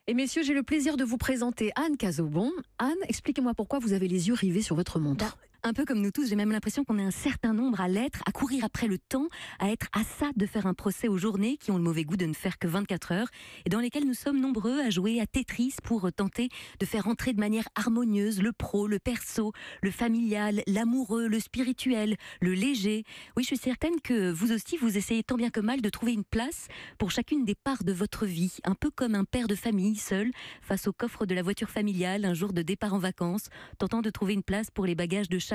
Et messieurs, j'ai le plaisir de vous présenter Anne Cazobon. Anne, expliquez-moi pourquoi vous avez les yeux rivés sur votre montre. Un peu comme nous tous, j'ai même l'impression qu'on est un certain nombre à l'être, à courir après le temps, à être à ça de faire un procès aux journées qui ont le mauvais goût de ne faire que 24 heures et dans lesquelles nous sommes nombreux à jouer à Tetris pour tenter de faire entrer de manière harmonieuse le pro, le perso, le familial, l'amoureux, le spirituel, le léger. Oui, je suis certaine que vous aussi, vous essayez tant bien que mal de trouver une place pour chacune des parts de votre vie, un peu comme un père de famille seul face au coffre de la voiture familiale un jour de départ en vacances, tentant de trouver une place pour les bagages de chacun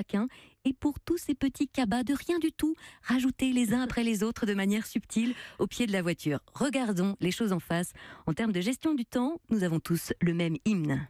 et pour tous ces petits cabas de rien du tout, rajoutés les uns après les autres de manière subtile au pied de la voiture. Regardons les choses en face. En termes de gestion du temps, nous avons tous le même hymne.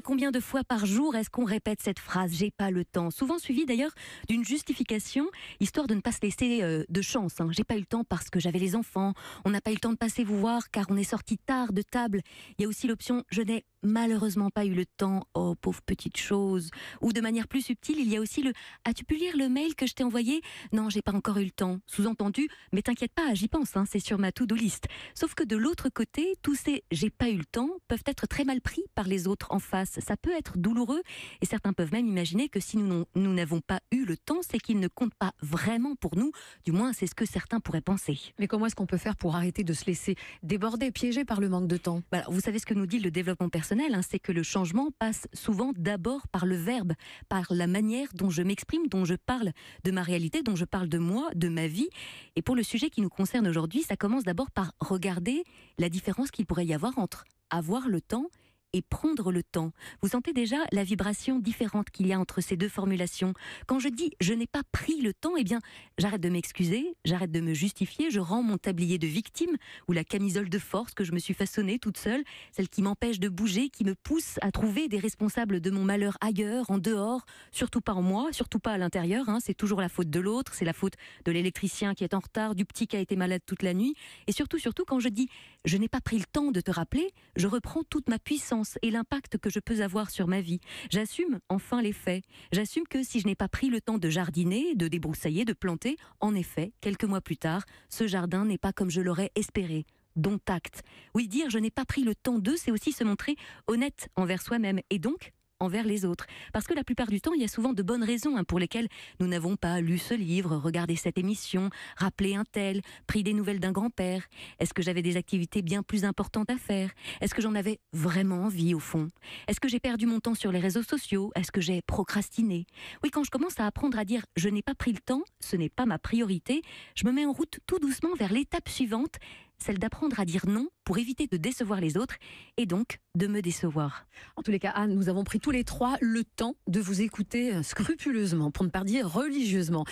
Combien de fois par jour est-ce qu'on répète cette phrase « j'ai pas le temps », souvent suivie d'ailleurs d'une justification, histoire de ne pas se laisser de chance. J'ai pas eu le temps parce que j'avais les enfants, on n'a pas eu le temps de passer vous voir car on est sorti tard de table. Il y a aussi l'option « je n'ai malheureusement pas eu le temps, oh pauvre petite chose ». Ou de manière plus subtile, il y a aussi le « as-tu pu lire le mail que je t'ai envoyé ? Non, j'ai pas encore eu le temps ». Sous-entendu « mais t'inquiète pas, j'y pense, c'est sur ma to-do list ». Sauf que de l'autre côté, tous ces « j'ai pas eu le temps » peuvent être très mal pris par les autres en face. Ça peut être douloureux et certains peuvent même imaginer que si nous n'avons pas eu le temps, c'est qu'il ne compte pas vraiment pour nous. Du moins, c'est ce que certains pourraient penser. Mais comment est-ce qu'on peut faire pour arrêter de se laisser déborder, piéger par le manque de temps ? Alors, vous savez ce que nous dit le développement personnel, c'est que le changement passe souvent d'abord par le verbe, par la manière dont je m'exprime, dont je parle de ma réalité, dont je parle de moi, de ma vie. Et pour le sujet qui nous concerne aujourd'hui, ça commence d'abord par regarder la différence qu'il pourrait y avoir entre avoir le temps et prendre le temps. Vous sentez déjà la vibration différente qu'il y a entre ces deux formulations. Quand je dis « je n'ai pas pris le temps », eh bien, j'arrête de m'excuser, j'arrête de me justifier, je rends mon tablier de victime ou la camisole de force que je me suis façonnée toute seule, celle qui m'empêche de bouger, qui me pousse à trouver des responsables de mon malheur ailleurs, en dehors, surtout pas en moi, surtout pas à l'intérieur. C'est toujours la faute de l'autre, c'est la faute de l'électricien qui est en retard, du petit qui a été malade toute la nuit. Et surtout, quand je dis « je n'ai pas pris le temps de te rappeler », je reprends toute ma puissance et l'impact que je peux avoir sur ma vie. J'assume enfin les faits. J'assume que si je n'ai pas pris le temps de jardiner, de débroussailler, de planter, en effet, quelques mois plus tard, ce jardin n'est pas comme je l'aurais espéré. Dont acte. Oui, dire je n'ai pas pris le temps de, c'est aussi se montrer honnête envers soi-même et donc envers les autres. Parce que la plupart du temps, il y a souvent de bonnes raisons pour lesquelles nous n'avons pas lu ce livre, regardé cette émission, rappelé un tel, pris des nouvelles d'un grand-père. Est-ce que j'avais des activités bien plus importantes à faire ? Est-ce que j'en avais vraiment envie au fond ? Est-ce que j'ai perdu mon temps sur les réseaux sociaux ? Est-ce que j'ai procrastiné ? Oui, quand je commence à apprendre à dire « je n'ai pas pris le temps, ce n'est pas ma priorité », je me mets en route tout doucement vers l'étape suivante, celle d'apprendre à dire non pour éviter de décevoir les autres et donc de me décevoir. En tous les cas, Anne, nous avons pris tous les trois le temps de vous écouter scrupuleusement, pour ne pas dire religieusement.